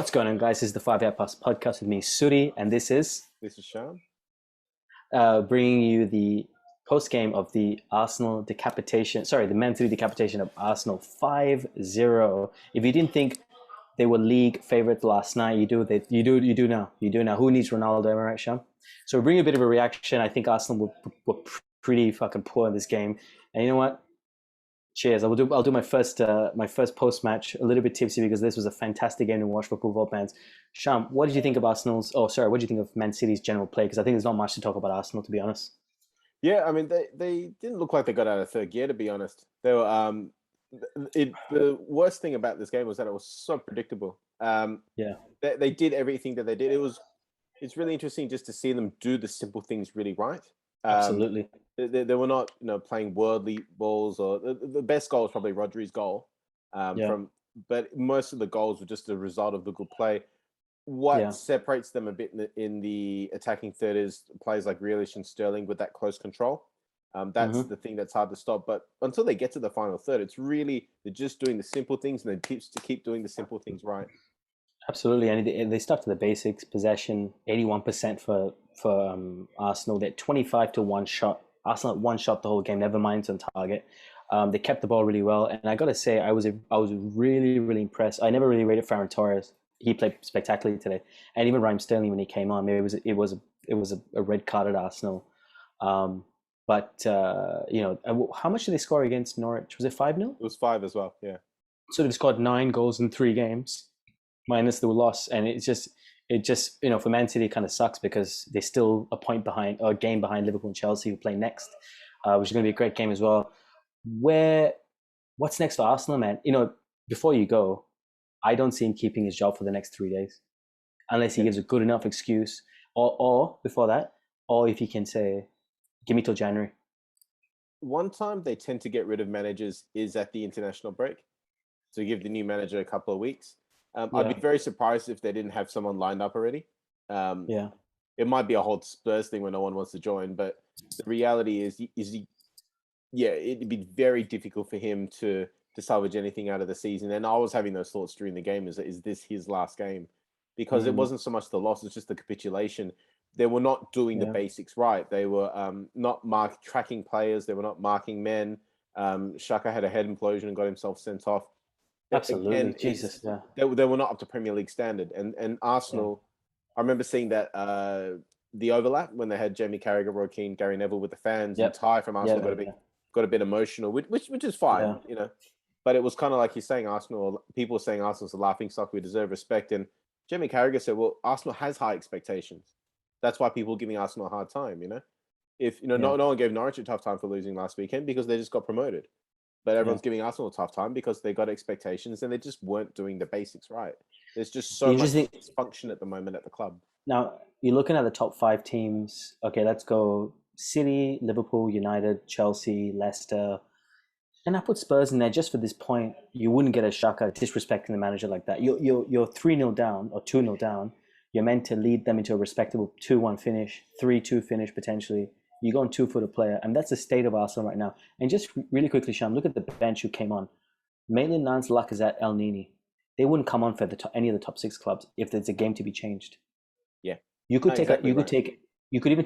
What's going on, guys? This is the 5 Hour Plus podcast with me, Suddy, and this is This is Shyam. bringing you the post game of the Arsenal decapitation. Sorry, the Man City decapitation of Arsenal 5-0. If you didn't think they were league favorites last night, you do. You do now. You do now. Who needs Ronaldo? Am I right, Sham? So we're bringing a bit of a reaction. I think Arsenal were pretty fucking poor in this game, and you know what? Cheers. I'll do my first post match a little bit tipsy because this was a fantastic game to watch for football fans. Sham, what did you think of Arsenal's? Oh, sorry, what did you think of Man City's general play? Because I think there's not much to talk about Arsenal, to be honest. Yeah, I mean they didn't look like they got out of third gear, to be honest. They were the worst thing about this game was that it was so predictable. Yeah, they did everything that they did. It's really interesting just to see them do the simple things really right. absolutely. They were not playing worldly balls, or the best goal was probably Rodri's goal. Yeah, But most of the goals were just a result of the good play. What yeah, separates them a bit in the attacking third is players like Grealish and Sterling with that close control. That's hmm the thing that's hard to stop. But until they get to the final third, it's really they're just doing the simple things, and they keep doing the simple things right. absolutely. And they stuck to the basics. Possession, 81% for Arsenal. They're 25 to one shot. Arsenal had one shot the whole game. Never mind on target. They kept the ball really well, and I gotta say, I was really impressed. I never really rated Ferran Torres. He played spectacularly today, and even Raheem Sterling when he came on. Maybe it was a red card at Arsenal. Um, but how much did they score against Norwich? Was it 5-0? It was five as well. Yeah. So they've scored 9 goals in 3 games, minus the loss, and it just for Man City it kind of sucks because they're still a point behind or a game behind Liverpool and Chelsea who play next, which is going to be a great game as well. Where what's next for Arsenal, man? Before you go, I don't see him keeping his job for the next 3 days unless he Yeah. gives a good enough excuse, or before that, or if he can say, "Give me till January." One time they tend to get rid of managers is at the international break, to give the new manager a couple of weeks. I'd Yeah, be very surprised if they didn't have someone lined up already. Um, yeah, it might be a whole Spurs thing where no one wants to join, but the reality is he, yeah, it'd be very difficult for him to salvage anything out of the season. And I was having those thoughts during the game: is this his last game? Because it mm, wasn't so much the loss; it's just the capitulation. They were not doing the yeah, basics right. They were not tracking players. They were not marking men. Shaka had a head implosion and got himself sent off. absolutely. Again, Jesus, yeah, they were not up to Premier League standard. And yeah, Arsenal, I remember seeing that the overlap when they had Jamie Carragher, Roy Keane, Gary Neville with the fans, and yep, Ty from Arsenal yeah, yeah, got a bit emotional, which is fine, yeah, But it was kind of like you're saying Arsenal. People were saying Arsenal's a laughing stock. We deserve respect. And Jamie Carragher said, "Well, Arsenal has high expectations. That's why people are giving Arsenal a hard time. If yeah. no one gave Norwich a tough time for losing last weekend because they just got promoted, but Yeah. everyone's giving Arsenal a tough time because they got expectations and they just weren't doing the basics right. There's just The so much interesting dysfunction at the moment at the club. now you're looking at the top 5 teams. Okay, let's go City, Liverpool, United, Chelsea, Leicester, and I put Spurs in there just for this point. You wouldn't get a Shaka disrespecting the manager like that. You're 3-0 down or 2-0 down. You're meant to lead them into a respectable 2-1 finish, 3-2 finish potentially. You go on 2 foot a player, and that's the state of Arsenal right now. And just really quickly, Sham, look at the bench who came on. Maitland Niles, Lacazette, El Nini. They wouldn't come on for any of the top 6 clubs if there's a game to be changed. Yeah, You no, could take exactly right. you could even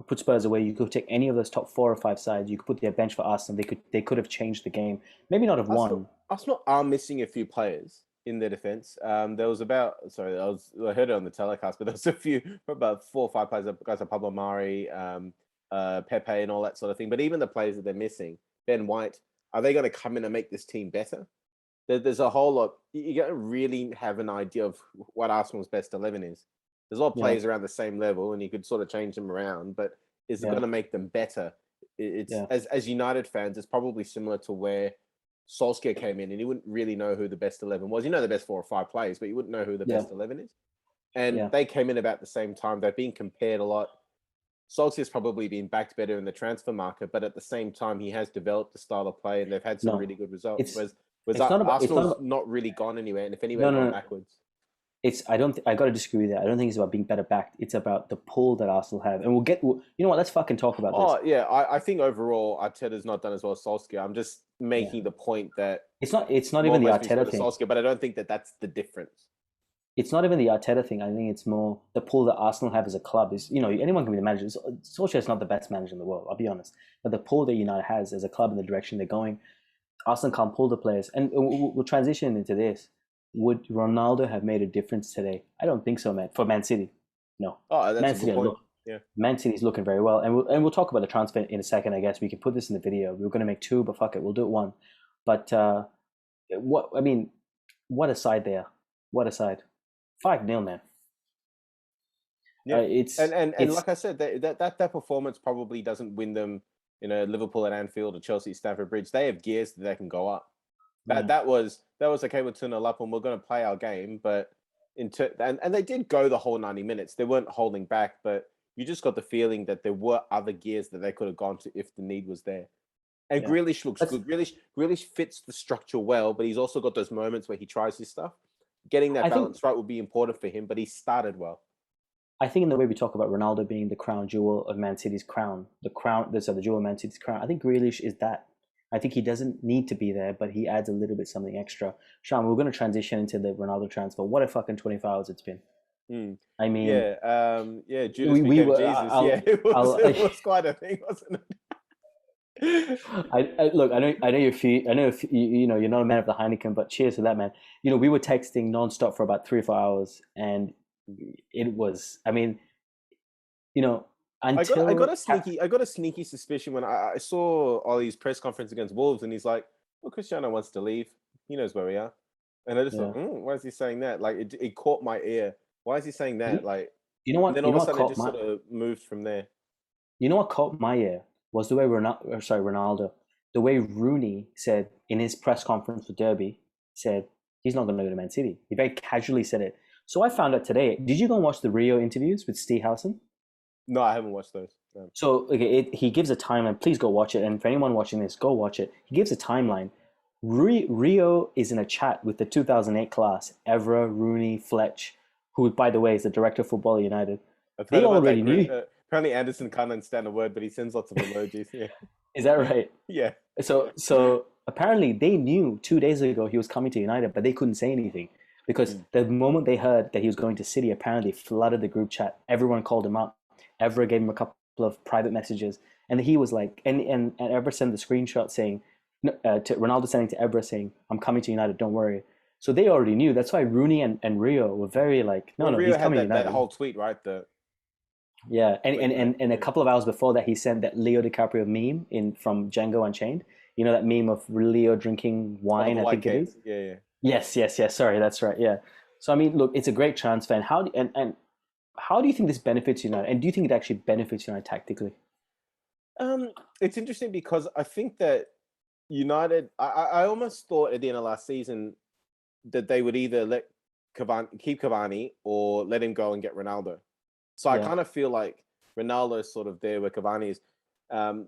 put Spurs away. You could take any of those top 4 or 5 sides. You could put their bench for Arsenal. They could have changed the game. Maybe not have Arsenal, won. Arsenal are missing a few players in their defense. There was I heard it on the telecast, but there was a few, about 4 or 5 players, guys like Pablo Mari, Pepe, and all that sort of thing. But even the players that they're missing, Ben White, are they going to come in and make this team better? There's a whole lot. You got to really have an idea of what Arsenal's best 11 is. There's a lot of Yeah, players around the same level, and you could sort of change them around. But is it yeah, going to make them better? It's yeah, as United fans, it's probably similar to where Solskjaer came in, and you wouldn't really know who the best 11 was. You know the best 4 or 5 players, but you wouldn't know who the yeah, best 11 is. And yeah. they came in about the same time. They've been compared a lot. Solskjaer's probably been backed better in the transfer market, but at the same time, he has developed the style of play, and they've had some really No, good results. it's Whereas it's not Arsenal's about not really gone anywhere, and if no, anywhere, no, gone no. backwards. It's I don't I got to disagree with that. I don't think it's about being better backed. It's about the pull that Arsenal have, and you know what? Let's fucking talk about this. Oh yeah, I think overall Arteta's not done as well as Solskjaer. I'm just Yeah, making the point that it's not more even or the less being Arteta spread to thing. Solskjaer, but I don't think that that's the difference. it's not even the Arteta thing. I think it's more the pull that Arsenal have as a club. Is anyone can be the manager. Solskjaer's not the best manager in the world. I'll be honest, but the pull that United has as a club in the direction they're going, Arsenal can't pull the players. And we'll transition into this. Would Ronaldo have made a difference today? I don't think so, man. For Man City, no. Oh, that's Man a City good point. look. Yeah. Man City's looking very well, and we'll talk about the transfer in a second. I guess we can put this in the video. We were going to make two, but fuck it, we'll do it one. But what a side there! What a side! 5-0, man. Yeah, It's and it's like I said, that performance probably doesn't win them, Liverpool at Anfield or Chelsea at Stamford Bridge. They have gears that they can go up. That was okay. We're 2-0 up, and we're going to play our game. But and they did go the whole 90 minutes. They weren't holding back, but you just got the feeling that there were other gears that they could have gone to if the need was there. And yeah. Grealish looks That's, good. Grealish fits the structure well, but he's also got those moments where he tries his stuff. Getting that balance right will be important for him, but he started well. I think in the way we talk about Ronaldo being the crown jewel of Man City's crown, the jewel of Man City's crown, I think Grealish is that. I think he doesn't need to be there, but he adds a little bit something extra. Shyam, we're going to transition into the Ronaldo transfer. What a fucking 24 hours it's been. I mean, Judas became were. Jesus. It was quite a thing, wasn't it? Look. I know you're not a man of the Heineken, but cheers to that, man. We were texting nonstop for about 3 or 4 hours, and it was. I mean, until I got a sneaky suspicion when I saw Ollie's press conference against Wolves, and he's like, "Well, Cristiano wants to leave. He knows where we are." And I just thought, why is he saying that? Like, it caught my ear. Why is he saying that? Like, you know what? And then all of a sudden, it just sort of moved from there. You know what caught my ear was the way Ronaldo, the way Rooney said in his press conference for Derby, said he's not going to go to Man City. He very casually said it. So I found out today. Did you go and watch the Rio interviews with Steve Howson? No, I haven't watched those. No. So he gives a timeline. Please go watch it. And for anyone watching this, go watch it. He gives a timeline. Rio is in a chat with the 2008 class, Evra, Rooney, Fletch, who, by the way, is the director of Football United. They already knew. Apparently, Anderson can't understand a word, but he sends lots of emojis. Yeah. Is that right? Yeah. So apparently they knew 2 days ago he was coming to United, but they couldn't say anything because the moment they heard that he was going to City, apparently flooded the group chat. Everyone called him up. Evra gave him a couple of private messages, and he was like, and Evra sent the screenshot saying, to Ronaldo sending to Evra saying, "I'm coming to United, don't worry." So they already knew. That's why Rooney and Rio were very like, no, Rio he's had coming to United. That whole tweet, right? Yeah, and a couple of hours before that, he sent that Leo DiCaprio meme from Django Unchained. You know that meme of Leo drinking wine, I think it is. Yeah. Yes. Sorry, that's right. Yeah. So I mean, look, it's a great transfer. And how do you think this benefits United? And do you think it actually benefits United tactically? It's interesting because I think that United. I almost thought at the end of last season that they would either keep Cavani or let him go and get Ronaldo. So I kind of feel like Ronaldo is sort of there where Cavani is.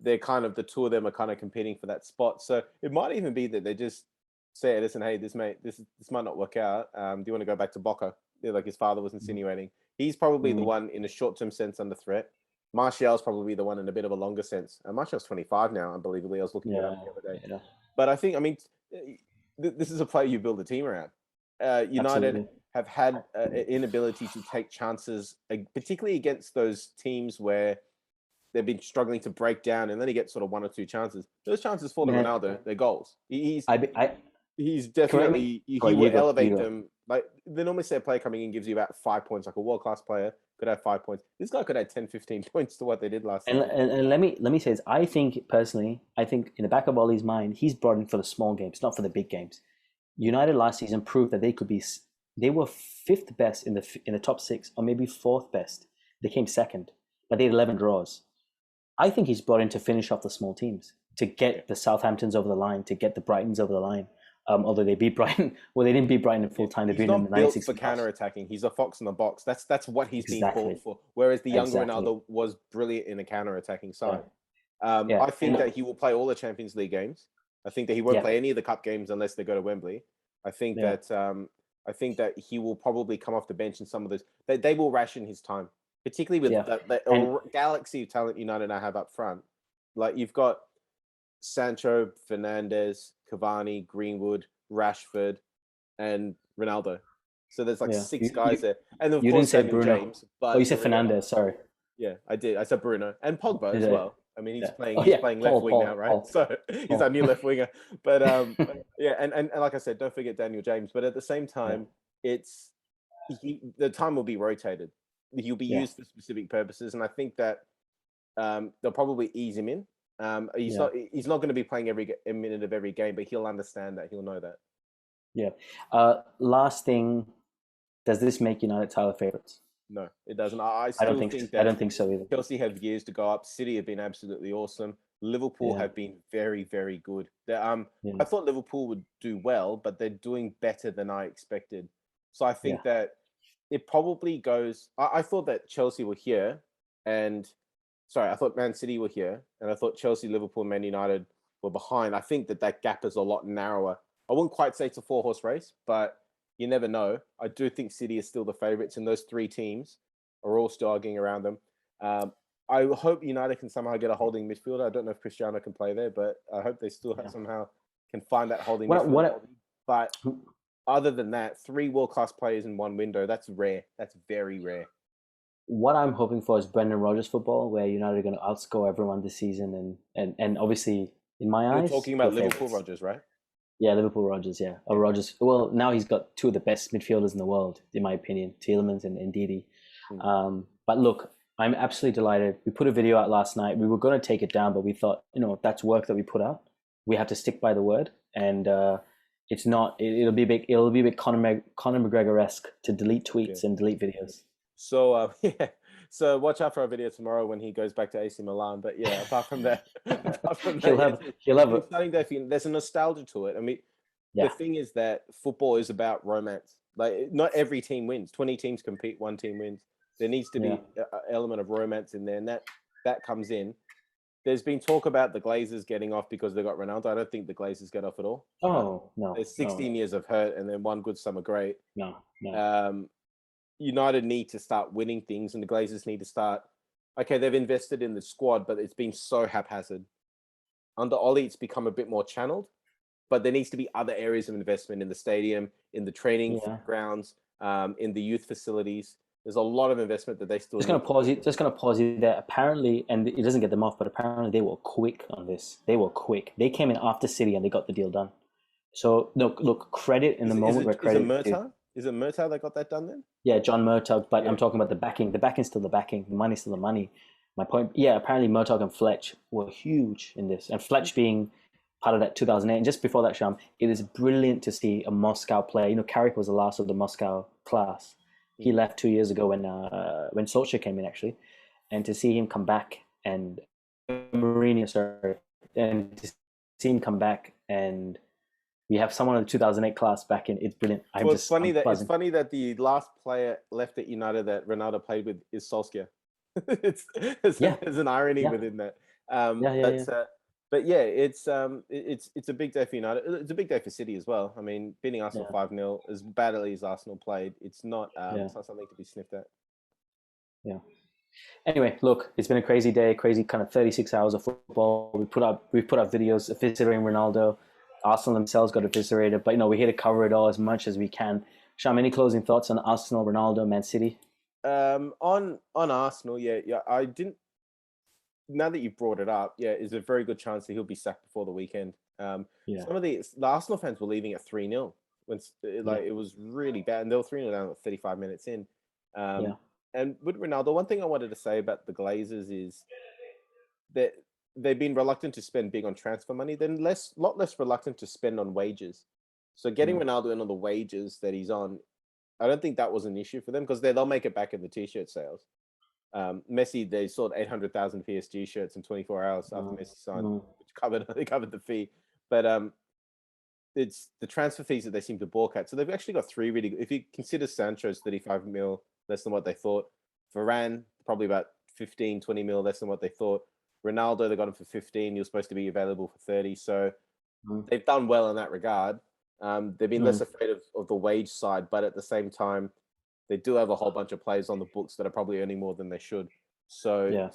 They're kind of, the two of them are kind of competing for that spot. So it might even be that they just say, "Listen, hey, this might not work out. Do you want to go back to Boca?" Like his father was insinuating. He's probably the one in a short-term sense under threat. Martial's probably the one in a bit of a longer sense. Martial's 25 now, unbelievably. I was looking it up the other day. Yeah. But I think, this is a player you build a team around. United have had an inability to take chances, particularly against those teams where they've been struggling to break down, and then he gets sort of one or two chances. Those chances fall to Ronaldo, they're goals. He's definitely, he will elevate them. Like, they normally say a player coming in gives you about 5 points, like a world-class player could have 5 points. This guy could have 10, 15 points to what they did last season. And let me say this. I think in the back of Ollie's mind, he's brought in for the small games, not for the big games. United last season proved that they were fifth best in the top six, or maybe fourth best. They came second, but they had 11 draws. I think he's brought in to finish off the small teams, to get the Southamptons over the line, to get the Brightons over the line. Although they beat Brighton, well, they didn't beat Brighton in full time. They beat them in the 96. He's not built for counter-attacking. He's a fox in the box. That's what he's been called for. Whereas the younger Ronaldo was brilliant in a counter-attacking side. I think that he will play all the Champions League games. I think that he won't play any of the cup games unless they go to Wembley. I think that he will probably come off the bench in some of those. They will ration his time, particularly with the galaxy of talent United now have up front. Like, you've got Sancho, Fernandes, Cavani, Greenwood, Rashford, and Ronaldo. So there's like Yeah. 6 guys there, and of You didn't course say Daniel Bruno. James. Oh, you But said Fernandez. Sorry. yeah, I did. I said Bruno and Pogba Is as it? well. I mean, he's Yeah. playing Oh he's yeah. playing left Paul. wing now, Paul. right? Paul. So he's our Paul. new left winger. But yeah, and like I said, don't forget Daniel James. But at the same time, it's the time will be rotated. He'll be Yeah. used for specific purposes, and I think that they'll probably ease him in. He's Yeah. not going to be playing every minute of every game, but he'll understand that. He'll know that. Yeah. Last thing, does this make United title favorites? No, it doesn't. I I don't still think. think I that don't think so either. Chelsea have years to go up. City have been absolutely awesome. Liverpool Yeah. have been very, very good. Yeah. I thought Liverpool would do well, but they're doing better than I expected. So I think that it probably goes. I thought that Chelsea were here, and sorry, I thought Man City were here, and I thought Chelsea, Liverpool, and Man United were behind. I think that gap is a lot narrower. I wouldn't quite say it's a 4-horse race, but you never know. I do think City is still the favourites, and those 3 teams are all still arguing around them. I hope United can somehow get a holding midfielder. I don't know if Cristiano can play there, but I hope they still somehow can find that holding midfielder. But other than that, 3 world-class players in one window, that's rare. That's very rare. What I'm hoping for is Brendan Rodgers football, where United are going to outscore everyone this season, and obviously, in my eyes, you're talking about Liverpool Rodgers, right? Yeah, Liverpool Rodgers, yeah. Or Rodgers. Well, now he's got 2 of the best midfielders in the world, in my opinion, Tielemans and Ndidi. But look, I'm absolutely delighted. We put a video out last night. We were going to take it down, but we thought, that's work that we put out. We have to stick by the word, and it's not. It'll be a bit. It'll be a bit Conor McGregor-esque to delete tweets and delete videos. So yeah. So watch out for our video tomorrow when he goes back to AC Milan. But yeah, apart from that, he'll have. There's a nostalgia to it. I mean, the thing is that football is about romance. Like, not every team wins. 20 teams compete, 1 team wins. There needs to be an element of romance in there, and that comes in. There's been talk about the Glazers getting off because they got Ronaldo. I don't think the Glazers get off at all. Oh no. There's 16 years of hurt, and then 1 good summer great. No. United need to start winning things, and the Glazers need to start. Okay, they've invested in the squad, but it's been so haphazard. Under Ollie, it's become a bit more channeled, but there needs to be other areas of investment in the stadium, in the training grounds, in the youth facilities. There's a lot of investment that they still. Just going to pause you there. Apparently, and it doesn't get them off, but apparently they were quick on this. They were quick. They came in after City and they got the deal done. So look, credit in the moment where credit. Is it Murtaugh that got that done then? Yeah, John Murtaugh, but I'm talking about the backing. The backing's still the backing. The money's still the money. My point, apparently Murtaugh and Fletch were huge in this. And Fletch being part of that 2008. And just before that, Shyam, it is brilliant to see a Moscow player. Carrick was the last of the Moscow class. He left 2 years ago when Solskjaer came in, actually. And to see him come back and Mourinho, and to see him come back and we have someone in the 2008 class back in. It's brilliant. It's funny that the last player left at United that Ronaldo played with is Solskjaer. There's an irony within that. But yeah, it's a big day for United. It's a big day for City as well. I mean, beating Arsenal 5-0 as badly as Arsenal played, it's not something to be sniffed at. Yeah. Anyway, look, it's been a crazy day, crazy kind of 36 hours of football. We've put up videos eviscerating Ronaldo. Arsenal themselves got eviscerated, but we're here to cover it all as much as we can. Shyam, any closing thoughts on Arsenal, Ronaldo, Man City? On Arsenal, I didn't. Now that you've brought it up, is a very good chance that he'll be sacked before the weekend. Some of the Arsenal fans were leaving at 3-0 when it was really bad, and they were 3-0 down at 35 minutes in. And with Ronaldo, one thing I wanted to say about the Glazers is that they've been reluctant to spend big on transfer money. They're lot less reluctant to spend on wages. So getting Ronaldo in on the wages that he's on, I don't think that was an issue for them because they'll make it back in the t-shirt sales. Messi, they sold 800,000 PSG shirts in 24 hours after Messi signed, which covered the fee. But it's the transfer fees that they seem to balk at. So they've actually got 3 really good. If you consider Sancho's 35 mil less than what they thought, Varane probably about 15, 20 mil less than what they thought. Ronaldo, they got him for 15. He was supposed to be available for 30. So they've done well in that regard. They've been less afraid of the wage side, but at the same time, they do have a whole bunch of players on the books that are probably earning more than they should. So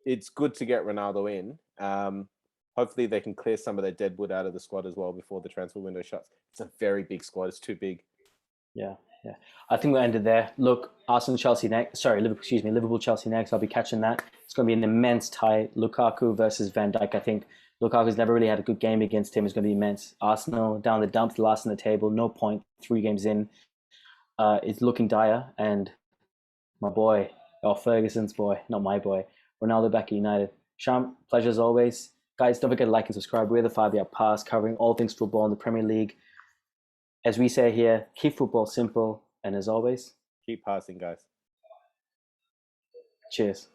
it's good to get Ronaldo in. Hopefully they can clear some of their dead wood out of the squad as well before the transfer window shuts. It's a very big squad. It's too big. Yeah. Yeah, I think we'll end it there. Look, Arsenal, Chelsea next. Sorry, Liverpool, Chelsea next. I'll be catching that. It's going to be an immense tie. Lukaku versus Van Dijk. I think Lukaku's never really had a good game against him. It's going to be immense. Arsenal down the dumps, last in the table. No point. 3 games in. It's looking dire. And my boy, Ferguson's boy, not my boy, Ronaldo back at United. Shyam, pleasure as always. Guys, don't forget to like and subscribe. We're the 5-Yard Pass, covering all things football in the Premier League. As we say here, keep football simple, and as always, Keep passing, guys. cheers.